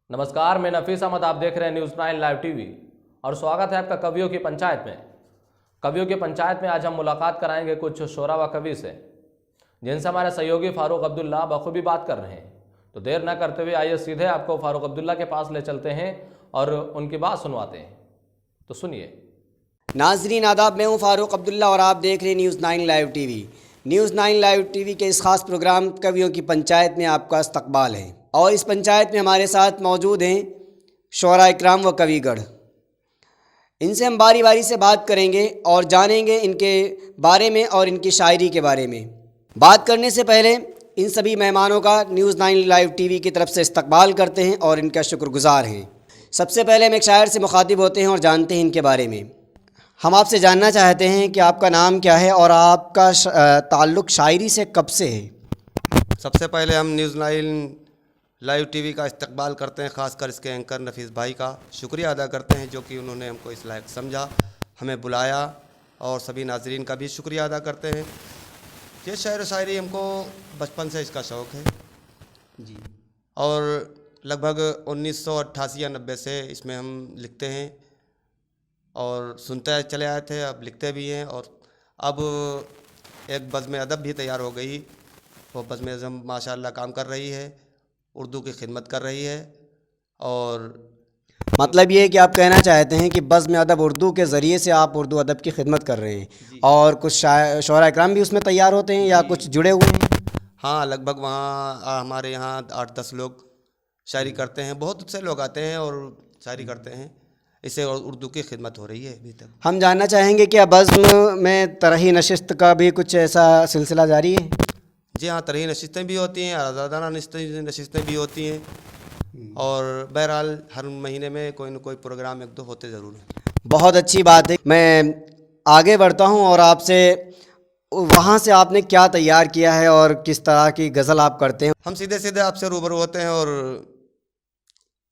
नमस्कार, मैं नफीस अहमद, आप देख रहे हैं न्यूज़ 9 लाइव टीवी और स्वागत है आपका कवियों की पंचायत में। कवियों की पंचायत में आज हम मुलाकात कराएंगे कुछ शोरा व कवि से, जिनसे हमारे सहयोगी फारूक अब्दुल्ला बखूबी बात कर रहे हैं। तो देर न करते हुए आइए सीधे आपको फारूक अब्दुल्ला के पास ले चलते हैं और उनकी बात सुनवाते हैं। तो सुनिए। नाजरीन आदाब, मैं हूँ फारूक अब्दुल्ला और आप देख रहे हैं news 9 live TV. News 9 live TV के इस खास प्रोग्राम कवियों की पंचायत में आपका इस्तकबाल है और इस पंचायत में हमारे साथ मौजूद हैं शोरा इकराम व कविगढ़। इनसे हम बारी बारी से बात करेंगे और जानेंगे इनके बारे में और इनकी शायरी के बारे में। बात करने से पहले इन सभी मेहमानों का न्यूज़ 9 लाइव टीवी की तरफ से इस्तकबाल करते हैं और इनका शुक्रगुजार हैं। सबसे पहले हम एक शायर से मुखातिब होते हैं और जानते हैं इनके बारे में। हम आपसे जानना चाहते हैं कि आपका नाम क्या है और आपका ताल्लुक़ शायरी से कब से है? सबसे पहले हम न्यूज़ 9 लाइव टीवी का इस्तकबाल करते हैं, ख़ासकर इसके एंकर नफीस भाई का शुक्रिया अदा करते हैं जो कि उन्होंने हमको इस लायक समझा, हमें बुलाया, और सभी नाजरीन का भी शुक्रिया अदा करते हैं। ये शेर व शायरी हमको बचपन से इसका शौक़ है जी, और लगभग 1988 या 90 से इसमें हम लिखते हैं और सुनते चले आए थे, अब लिखते भी हैं। और अब एक बज़्म अदब भी तैयार हो गई, वो बज़्म अदब माशाअल्लाह काम कर रही है, उर्दू की खिदमत कर रही है। और मतलब ये है कि आप कहना चाहते हैं कि बज़्म अदब उर्दू के ज़रिए से आप उर्दू अदब की खिदमत कर रहे हैं और कुछ शोरा इकराम भी उसमें तैयार होते हैं या कुछ जुड़े हुए हैं? हाँ, लगभग वहाँ हमारे यहाँ 8-10 लोग शायरी करते हैं, बहुत से लोग आते हैं और शायरी करते हैं, इससे उर्दू की खिदमत हो रही है अभी तक। हम जानना चाहेंगे कि बज़्म में तरही नशिस्त का भी कुछ ऐसा सिलसिला जारी है? जी हाँ, तरही नशिस्तें भी होती हैं, आज़ादाना नशिस्तें भी होती हैं, और बहरहाल हर महीने में कोई न कोई प्रोग्राम एक दो होते ज़रूर हैं। बहुत अच्छी बात है। मैं आगे बढ़ता हूँ और आपसे वहाँ से आपने क्या तैयार किया है और किस तरह की गज़ल आप करते हैं? हम सीधे सीधे आपसे रूबरू होते हैं और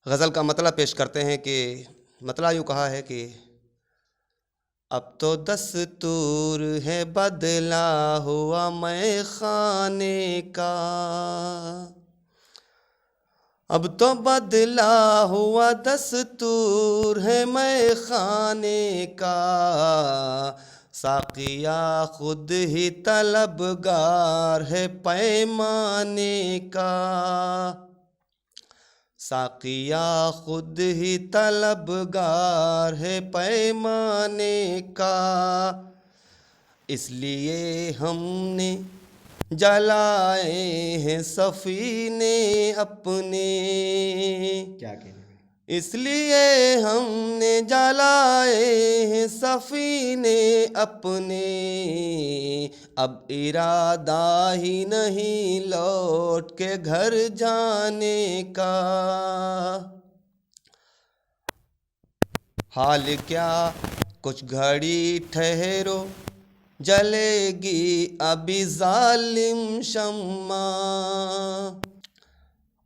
गज़ल का मतला पेश करते हैं कि मतला यूँ कहा है कि अब तो दस्तूर है बदला हुआ मैं खाने का, अब तो बदला हुआ दस्तूर है मैं खाने का, साकिया खुद ही तलबगार है पैमाने का, साकिया खुद ही तलबगार है पैमाने का, इसलिए हमने जलाए हैं सफ़ीने अपने, क्या कहने में? इसलिए हमने जलाए हैं सफ़ीने अपने, अब इरादा ही नहीं लौट के घर जाने का, हाल क्या कुछ घड़ी ठहरो जलेगी अभी जालिम शम्मा,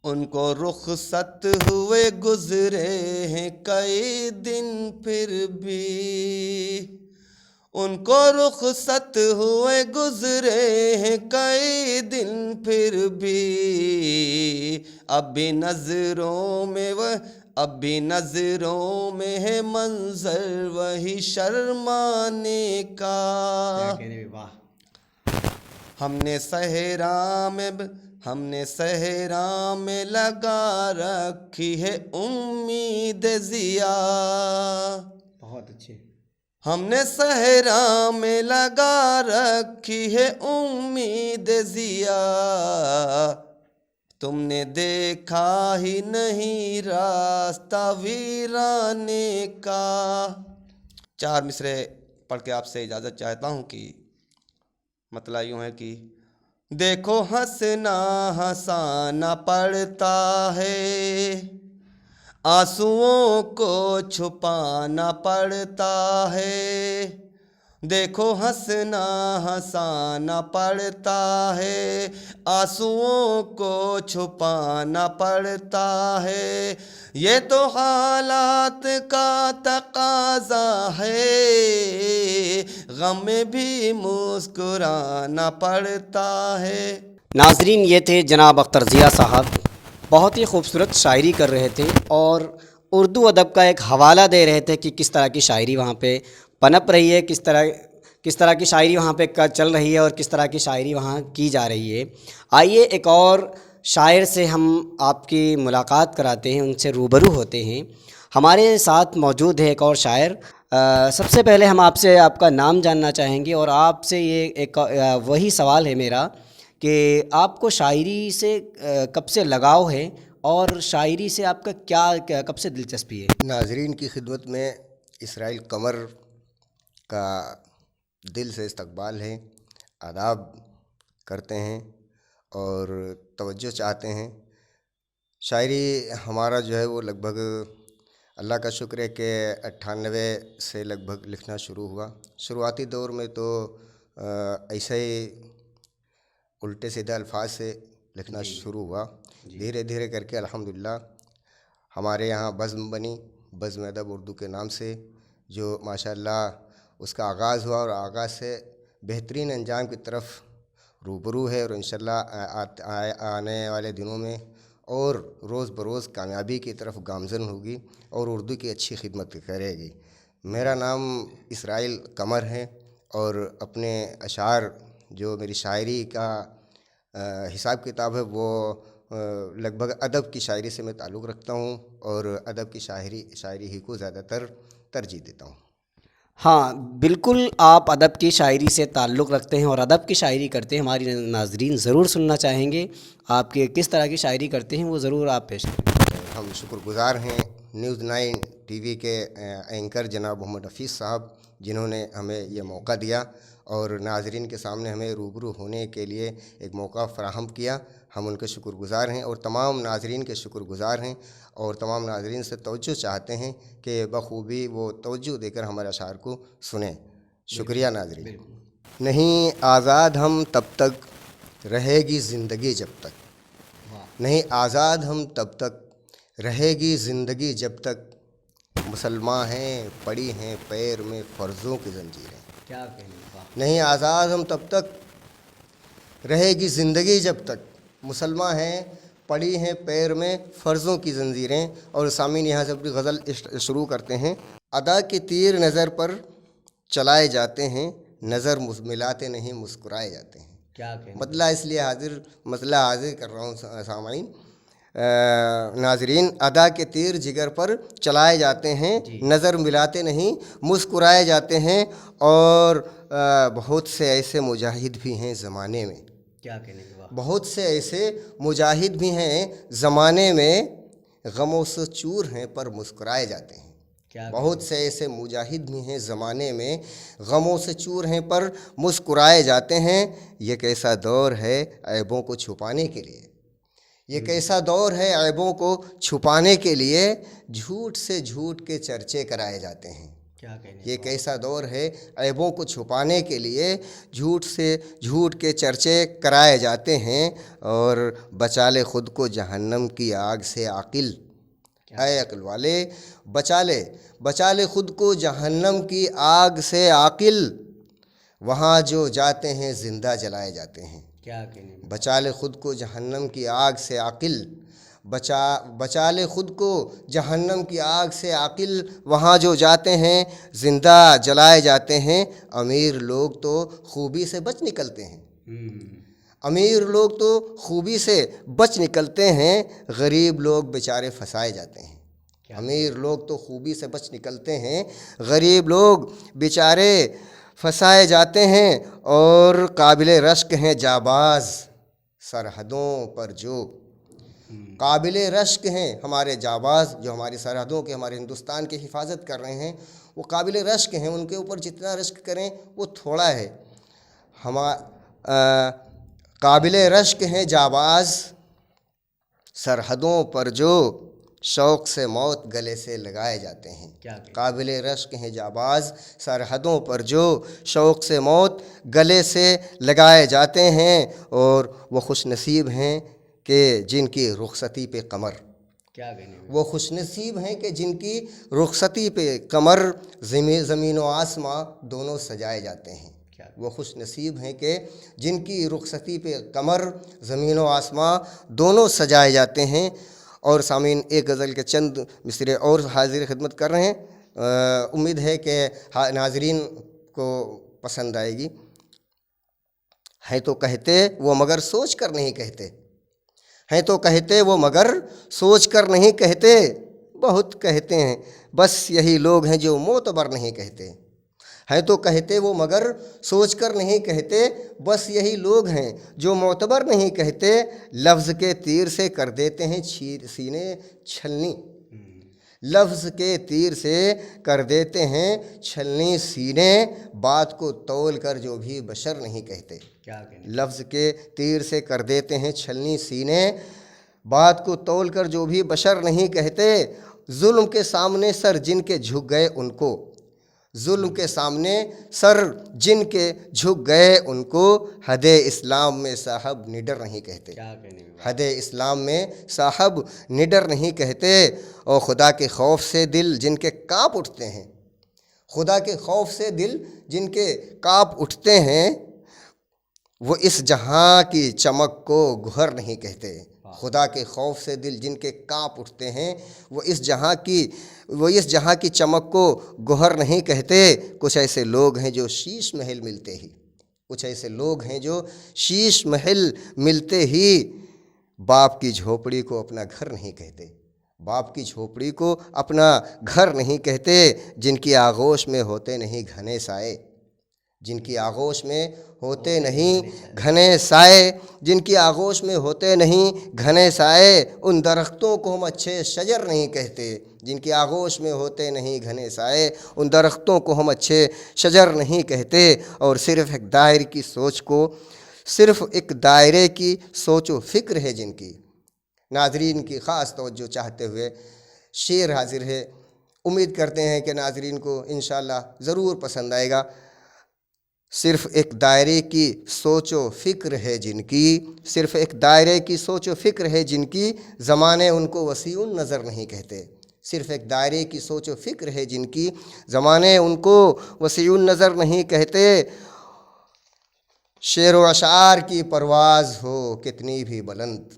उनको रुखसत हुए गुजरे हैं कई दिन फिर भी, उनको रुखसत हुए गुजरे हैं कई दिन फिर भी, अभी नज़रों में अभी नज़रों में है मंजर वही शर्माने का, क्या कहने में? वाह! हमने सहरा में लगा रखी है उम्मीद ज़िया, बहुत अच्छे। हमने सहरा में लगा रखी है उम्मीद ज़िया, तुमने देखा ही नहीं रास्ता वीराने का। 4 मिसरे पढ़ के आपसे इजाज़त चाहता हूँ कि मतलब यूँ है कि देखो हंसना हंसाना पड़ता है, आंसुओं को छुपाना पड़ता है, देखो हंसना हंसाना पड़ता है, आंसुओं को छुपाना पड़ता है, ये तो हालात का तकाज़ा है, गम में भी मुस्कुराना पड़ता है। नाजरीन, ये थे जनाब अख्तर ज़िया साहब बहुत ही खूबसूरत शायरी कर रहे थे और उर्दू अदब का एक हवाला दे रहे थे कि किस तरह की शायरी वहाँ पे पनप रही है, किस तरह की शायरी वहाँ पे चल रही है और किस तरह की शायरी वहाँ की जा रही है। आइए एक और शायर से हम आपकी मुलाकात कराते हैं, उनसे रूबरू होते हैं। हमारे साथ मौजूद है एक और शायर। सबसे पहले हम आपसे आपका नाम जानना चाहेंगे और आपसे ये एक वही सवाल है मेरा कि आपको शायरी से कब से लगाव है और शायरी से आपका क्या कब से दिलचस्पी है? नाजरीन की खिदमत में इसराइल कमर का दिल से इस्तकबाल है, आदाब करते हैं और तवज्जो चाहते हैं। शायरी हमारा जो है वो लगभग अल्लाह का शुक्र है कि 98 से लगभग लिखना शुरू हुआ। शुरुआती दौर में तो ऐसे ही उल्टे सीधे अल्फाज से लिखना शुरू हुआ। धीरे धीरे करके अल्हम्दुलिल्लाह हमारे यहाँ बज़्म बनी, बज़्म अदब उर्दू के नाम से, जो माशाअल्लाह उसका आगाज़ हुआ और आगाज़ से बेहतरीन अंजाम की तरफ रूबरू है और इंशाअल्लाह आने वाले दिनों में और रोज़ बरोज़ कामयाबी की तरफ गामज़न होगी और उर्दू की अच्छी खिदमत करेगी। मेरा नाम इसराइल कमर है और अपने अशार जो मेरी शायरी का हिसाब किताब है वो लगभग अदब की शायरी से मैं ताल्लुक़ रखता हूँ और अदब की शायरी ही को ज़्यादातर तरजीह देता हूँ। हाँ, बिल्कुल आप अदब की शायरी से ताल्लुक़ रखते हैं और अदब की शायरी करते हैं। हमारी नाज़रीन ज़रूर सुनना चाहेंगे आपके किस तरह की शायरी करते हैं, वो ज़रूर आप पेश करें। हम शुक्रगुज़ार हैं न्यूज़ 9 टीवी के एंकर जनाब मोहम्मद हफ़ीज़ साहब, जिन्होंने हमें ये मौका दिया और नाज़रीन के सामने हमें रूबरू होने के लिए एक मौका फ़राहम किया। हम उनके शुक्रगुज़ार हैं और तमाम नाज़रीन के शुक्रगुज़ार हैं और तमाम नाज़रीन से तवज्जो चाहते हैं कि बखूबी वो तवज्जो देकर हमारे अशार को सुनें। शुक्रिया नाज़रीन। नहीं आज़ाद हम तब तक रहेगी ज़िंदगी जब तक, नहीं आज़ाद हम तब तक रहेगी ज़िंदगी जब तक, मुसलमान हैं पड़ी हैं पैर में फ़र्ज़ों की ज़ंजीरें। क्या कहने का? नहीं आज़ाद हम तब तक रहेगी ज़िंदगी जब तक, मुसलमान हैं पड़ी हैं पैर में फ़र्ज़ों की ज़ंजीरें। और सामीन यहाँ से अपनी गज़ल शुरू करते हैं। अदा के तीर नज़र पर चलाए जाते हैं, नज़र मिलाते नहीं मुस्कुराए जाते हैं। क्या कहने? मसला हाजिर कर रहा हूँ सामाइन नाजरीन। अदा के तीर जिगर पर चलाए जाते हैं, नज़र मिलाते नहीं मुस्कुराए जाते हैं। और बहुत से ऐसे मुजाहिद भी हैं ज़माने में, क्या कहने की बात? बहुत से ऐसे मुजाहिद भी हैं ज़माने में, गमों से चूर हैं पर मुस्कुराए जाते हैं। बहुत से ऐसे मुजाहिद भी हैं ज़माने में, गमों से चूर हैं पर मुस्कुराए जाते हैं। ये कैसा दौर है ऐबों को छुपाने के लिए, ये कैसा दौर है ऐबों को छुपाने के लिए, झूठ से झूठ के चर्चे कराए जाते हैं। क्या कहने? ये कैसा दौर है ऐबों को छुपाने के लिए, झूठ से झूठ के चर्चे कराए जाते हैं। और बचा ले ख़ुद को जहन्नम की आग से आकिल, ऐ अक्ल वाले बचा ले ख़ुद को जहन्नम की आग से आकिल, वहाँ जो जाते हैं ज़िंदा जलाए जाते हैं। क्या कहने? बचा ले ख़ुद को जहन्नम की आग से आकिल, बचा ले ख़ुद को जहन्नम की आग से आकिल, वहाँ जो जाते हैं ज़िंदा जलाए जाते हैं। अमीर लोग तो खूबी से बच निकलते हैं, अमीर लोग तो खूबी से बच निकलते हैं, गरीब लोग बेचारे फंसाए जाते हैं। अमीर लोग तो खूबी से बच निकलते हैं, गरीब लोग बेचारे फंसाए जाते हैं। और काबिले रश्क हैं जाबाज सरहदों पर जो, काबिले रश्क हैं हमारे जाबाज जो हमारी सरहदों के, हमारे हिंदुस्तान की हिफाजत कर रहे हैं, वो काबिले रश्क हैं। उनके ऊपर जितना रश्क करें वो थोड़ा है। काबिले रश्क हैं जाबाज सरहदों पर जो, शौक़ से मौत गले से लगाए जाते हैं। काबिले रश्क हैं जाबाज सरहदों पर जो, शौक़ से मौत गले से लगाए जाते हैं। और वो खुश नसीब हैं कि जिनकी रुखसती पे कमर, क्या कहने? वो खुश नसीब हैं कि जिनकी रुखसती पे कमर ज़मीन व आसमां दोनों सजाए जाते हैं। वो खुश नसीब हैं कि जिनकी रुखसती पे कमर ज़मीन व आसमां दोनों सजाए जाते हैं। और सामीन, एक गज़ल के चंद मिसरे और हाजिर खिदमत कर रहे हैं, उम्मीद है कि नाजरीन को पसंद आएगी। हैं तो कहते वो मगर सोच कर नहीं कहते, हैं तो कहते वो मगर सोच कर नहीं कहते, बहुत कहते हैं बस यही लोग हैं जो मोतबर नहीं कहते। हैं तो कहते वो मगर सोच कर नहीं कहते, बस यही लोग हैं जो मोतबर नहीं कहते। लफ्ज़ के तीर से कर देते हैं सीने छलनी, लफ्ज़ के तीर से कर देते हैं छलनी सीने, बात को तौल कर जो भी बशर नहीं कहते। क्या कहने? लफ्ज़ के तीर से कर देते हैं छलनी सीने, बात को तौल कर जो भी बशर नहीं कहते। जुल्म के सामने सर जिनके झुक गए उनको, जुल्म के सामने सर जिनके झुक गए उनको, हदे इस्लाम में साहब निडर नहीं कहते। क्या कहने? हदे इस्लाम में साहब निडर नहीं कहते। और खुदा के खौफ से दिल जिनके काँप उठते हैं, खुदा के खौफ से दिल जिनके काँप उठते हैं, वो इस जहां की चमक को गुहर नहीं कहते। खुदा के खौफ से दिल जिनके काँप उठते हैं, वो इस जहां की चमक को गुहर नहीं कहते। कुछ ऐसे लोग हैं जो शीश महल मिलते ही, कुछ ऐसे लोग हैं जो शीश महल मिलते ही बाप की झोपड़ी को अपना घर नहीं कहते, बाप की झोपड़ी को अपना घर नहीं कहते। जिनकी आगोश में होते नहीं घने साए, जिनकी आगोश में होते नहीं घने साए, जिनकी आगोश में होते नहीं घने साए, उन दरख्तों को हम अच्छे शजर नहीं कहते। जिनकी आगोश में होते नहीं घने साए, उन दरख्तों को हम अच्छे शजर नहीं कहते। और सिर्फ़ एक दायरे की सोच को, सिर्फ़ एक दायरे की सोच व फ़िक्र है जिनकी। नाजरीन की ख़ास तवज्जो चाहते हुए शेर हाजिर है, उम्मीद करते हैं कि नाजरीन को इंशाअल्लाह ज़रूर पसंद आएगा। सिर्फ़ एक दायरे की सोच व फ़िक्र है जिनकी, सिर्फ़ एक दायरे की सोच व फ़िक्र है जिनकी, ज़माने उनको वसीउन नज़र नहीं कहते। सिर्फ़ एक दायरे की सोच व फ़िक्र है जिनकी, ज़माने उनको वसीउन नज़र नहीं कहते। शेर व अशार की परवाज़ हो कितनी भी बुलंद,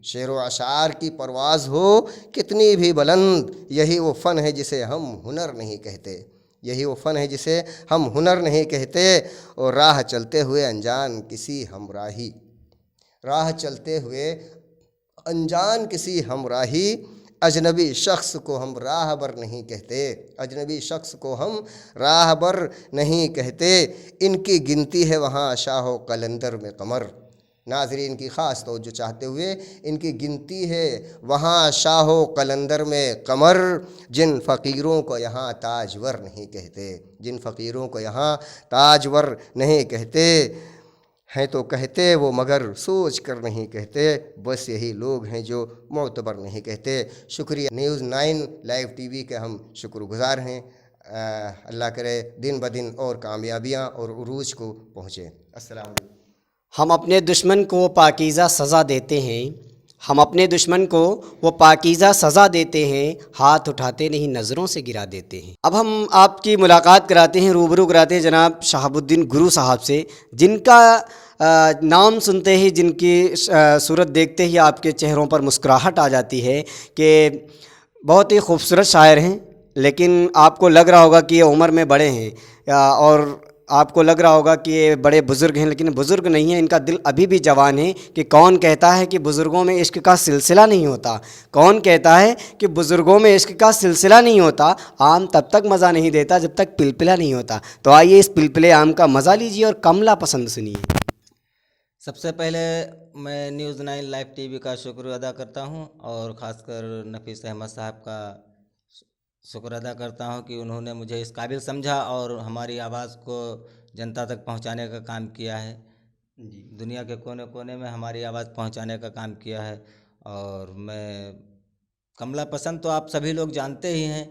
शेर व अशार की परवाज़ हो कितनी भी बुलंद, यही वो फ़न है जिसे हम हुनर नहीं कहते, यही वो फ़न है जिसे हम हुनर नहीं कहते। और राह चलते हुए अनजान किसी हमराही, राह चलते हुए अनजान किसी हमराही, अजनबी शख्स को हम राहबर नहीं कहते, अजनबी शख्स को हम राहबर नहीं कहते। इनकी गिनती है वहाँ शाहो कलंदर में कमर, नाजरीन की ख़ास तवज्जो चाहते हुए इनकी गिनती है वहाँ शाहो कलंदर में कमर, जिन फ़कीरों को यहाँ ताजवर नहीं कहते, जिन फ़कीरों को यहाँ ताजवर नहीं कहते। हैं तो कहते वो मगर सोच कर नहीं कहते, बस यही लोग हैं जो मोतबर नहीं कहते। शुक्रिया। न्यूज़ 9 लाइव टीवी के हम शुक्रगुज़ार हैं। अल्लाह करे दिन ब दिन और कामयाबियाँ और उरूज को पहुँचे। अस्सलाम वालेकुम। हम अपने दुश्मन को पाकीज़ा सज़ा देते हैं, हम अपने दुश्मन को वो पाकीज़ा सज़ा देते हैं, हाथ उठाते नहीं नज़रों से गिरा देते हैं। अब हम आपकी मुलाकात कराते हैं, रूबरू कराते हैं जनाब शहाबुद्दीन गुरु साहब से, जिनका नाम सुनते ही, जिनकी सूरत देखते ही आपके चेहरों पर मुस्कुराहट आ जाती है कि बहुत ही खूबसूरत शायर हैं। लेकिन आपको लग रहा होगा कि ये उम्र में बड़े हैं और आपको लग रहा होगा कि ये बड़े बुज़ुर्ग हैं, लेकिन बुज़ुर्ग नहीं है, इनका दिल अभी भी जवान है। कि कौन कहता है कि बुज़ुर्गों में इश्क का सिलसिला नहीं होता, कौन कहता है कि बुज़ुर्गों में इश्क का सिलसिला नहीं होता। आम तब तक मज़ा नहीं देता जब तक पिलपिला नहीं होता। तो आइए इस पिलपिले आम का मज़ा लीजिए और कमला पसंद सुनिए। सबसे पहले मैं न्यूज़ 9 लाइव टीवी का शुक्र अदा करता हूं और ख़ासकर नफीस अहमद साहब का शुक्र अदा करता हूं कि उन्होंने मुझे इस काबिल समझा और हमारी आवाज़ को जनता तक पहुंचाने का काम किया है। दुनिया के कोने कोने में हमारी आवाज़ पहुंचाने का काम किया है। और मैं कमला पसंद तो आप सभी लोग जानते ही हैं,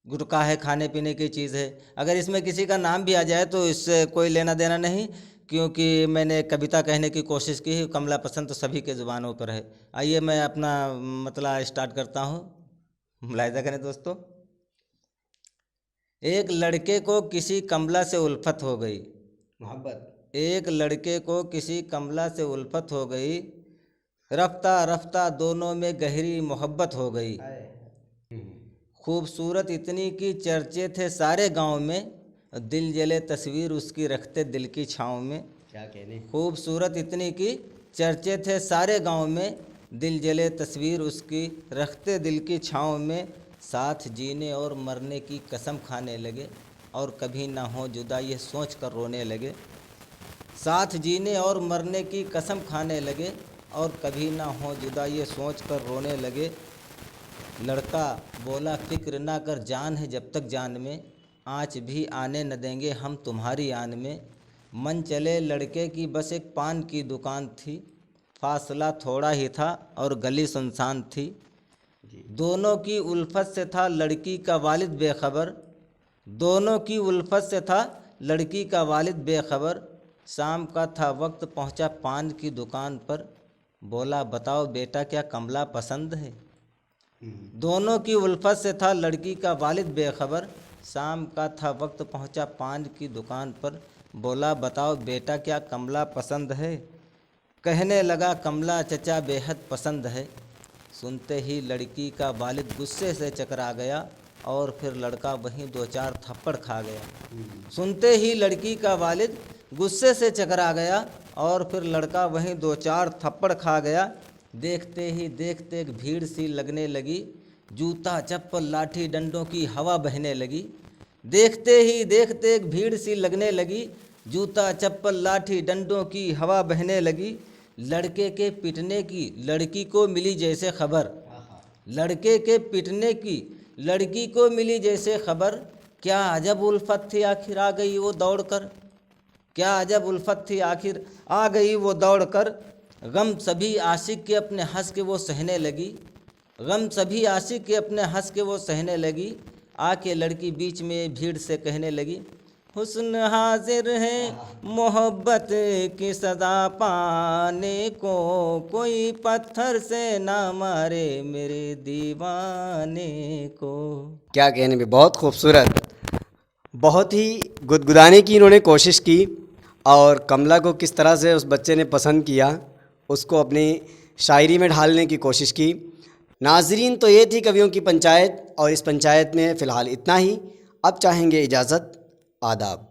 गुटखा है, खाने पीने की चीज़ है। अगर इसमें किसी का नाम भी आ जाए तो इससे कोई लेना देना नहीं, क्योंकि मैंने कविता कहने की कोशिश की है। कमला पसंद तो सभी के ज़ुबानों पर है। आइए मैं अपना मतलब स्टार्ट करता हूँ, मुलाहिज़ा करें दोस्तों। एक लड़के को किसी कमला से उल्फत हो गई, मोहब्बत। एक लड़के को किसी कमला से उल्फत हो गई, रफ्ता रफ्ता दोनों में गहरी मोहब्बत हो गई। खूबसूरत इतनी कि चर्चे थे सारे गांव में, दिल जले तस्वीर उसकी रखते दिल की छाँव में। क्या कहने। खूबसूरत इतनी कि चर्चे थे सारे गांव में, दिल जले तस्वीर उसकी रखते दिल की छाँव में। साथ जीने और मरने की कसम खाने लगे और कभी ना हो जुदा ये सोच कर रोने लगे। साथ जीने और मरने की कसम खाने लगे और कभी ना हो जुदा ये सोच कर रोने लगे। लड़का बोला फिक्र ना कर, जान है जब तक जान में, आँच भी आने न देंगे हम तुम्हारी आन में। मन चले लड़के की बस एक पान की दुकान थी, फासला थोड़ा ही था और गली सुनसान थी। दोनों की उल्फत से था लड़की का वालिद बेखबर, दोनों की उल्फत से था लड़की का वालिद बेखबर। शाम का था वक्त, पहुंचा पान की दुकान पर, बोला बताओ बेटा क्या कमला पसंद है। दोनों की उल्फत से था लड़की का वालिद बेखबर। शाम का था वक्त, पहुंचा पान की दुकान पर, बोला बताओ बेटा क्या कमला पसंद है। कहने लगा कमला चचा बेहद पसंद है। सुनते ही लड़की का वालिद गुस्से से चकरा गया और फिर लड़का वहीं 2-4 थप्पड़ खा गया। सुनते ही लड़की का वालिद गुस्से से चकरा गया और फिर लड़का वहीं 2-4 थप्पड़ खा गया। देखते ही देखते एक भीड़ सी लगने लगी, जूता चप्पल लाठी डंडों की हवा बहने लगी। देखते ही देखते एक भीड़ सी लगने लगी, जूता चप्पल लाठी डंडों की हवा बहने लगी। लड़के के पिटने की लड़की को मिली जैसे खबर, लड़के के पिटने की लड़की को मिली जैसे खबर। क्या अजब उल्फत थी आखिर आ गई वो दौड़ कर, क्या अजब उल्फत थी आखिर आ गई वो दौड़ कर। गम सभी आशिक के अपने हंस के वो सहने लगी, गम सभी आशिक के अपने हंस के वो सहने लगी। आके लड़की बीच में भीड़ से कहने लगी, हुस्न हाजिर है मोहब्बत की सदा पाने को, कोई पत्थर से ना मारे मेरे दीवाने को। क्या कहने में, बहुत खूबसूरत, बहुत ही गुदगुदाने की इन्होंने कोशिश की और कमला को किस तरह से उस बच्चे ने पसंद किया उसको अपनी शायरी में ढालने की कोशिश की। नाजरीन, तो ये थी कवियों की पंचायत और इस पंचायत में फ़िलहाल इतना ही। अब चाहेंगे इजाज़त, आदाब।